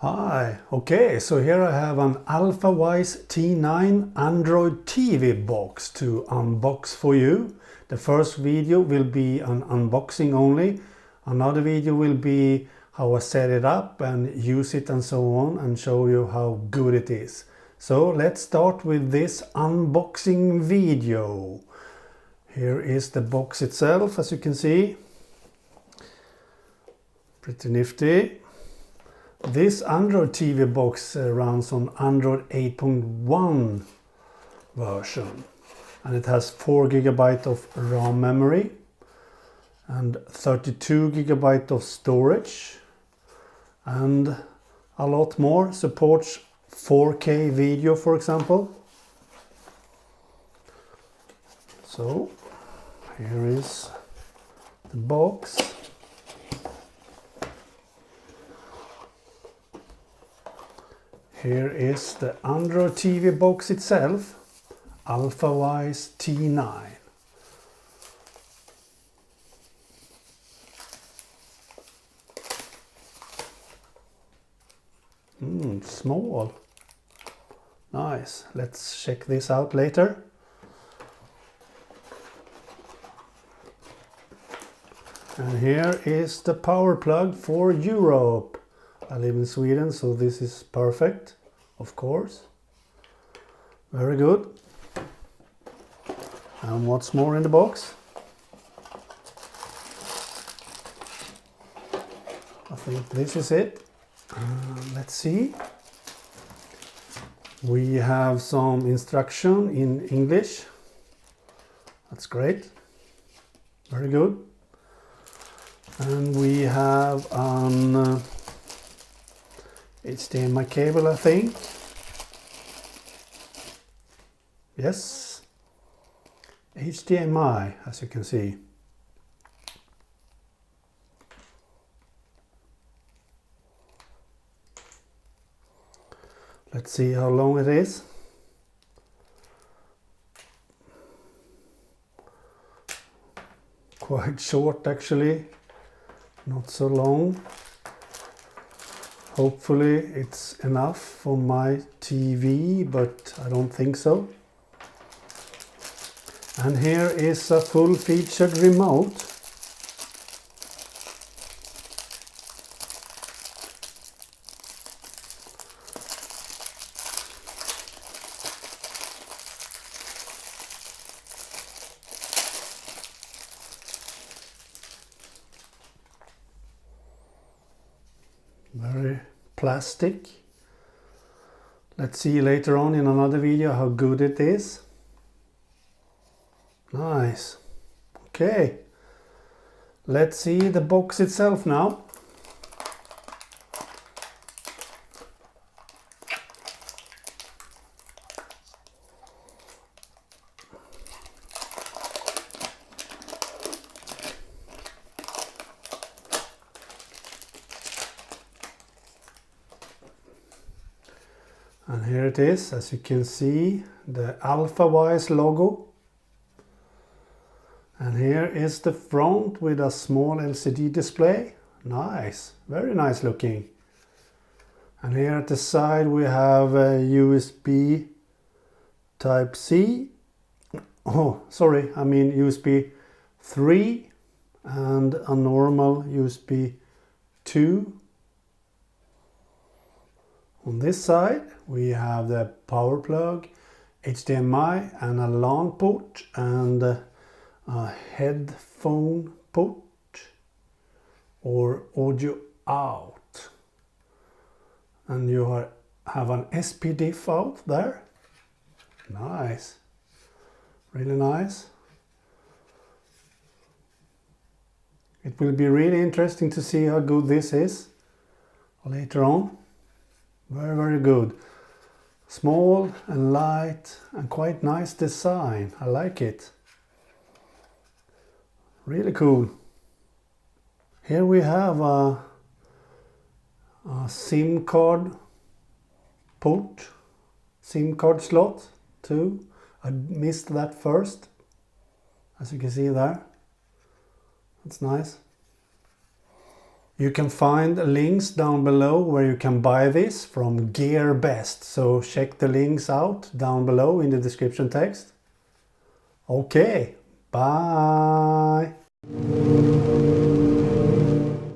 Hi, okay, so here I have an Alfawise T9 Android TV box to unbox for you. The first video will be an unboxing only. Another video will be how I set it up and use it and so on, and show you how good it is. So let's start with this unboxing video. Here is the box itself, as you can see. Pretty nifty. This Android TV box runs on Android 8.1 version, and it has 4 GB of RAM memory and 32 GB of storage, and a lot more. Supports 4K video, for example. So here is the box. Here is the Android TV box itself, Alfawise T9. Small. Nice. Let's check this out later. And here is the power plug for Europe. I live in Sweden, so this is perfect, of course. Very good. And what's more in the box? I think this is it. Let's see. We have some instruction in English. That's great. Very good. And we have an HDMI cable, I think. Yes, HDMI, as you can see. Let's see how long it is. Quite short, actually, not so long. Hopefully it's enough for my TV, but I don't think so. And here is a full-featured remote. Very plastic. Let's see later on in another video how good it is. Nice. Okay. Let's see the box itself now. And here it is, as you can see, the Alfawise logo. And here is the front with a small LCD display. Nice, very nice looking. And here at the side we have a USB Type-C. Oh, sorry, I mean USB 3 and a normal USB 2. On this side we have the power plug, HDMI and a LAN port and a headphone port or audio out. And you have an SPDIF out there. Nice. Really nice. It will be really interesting to see how good this is later on. Very, very good. Small and light and quite nice design. I like it. Really cool. Here we have a SIM card port, SIM card slot too. I missed that first, as you can see there. That's nice. You can find links down below where you can buy this from GearBest. So check the links out down below in the description text. Okay, bye.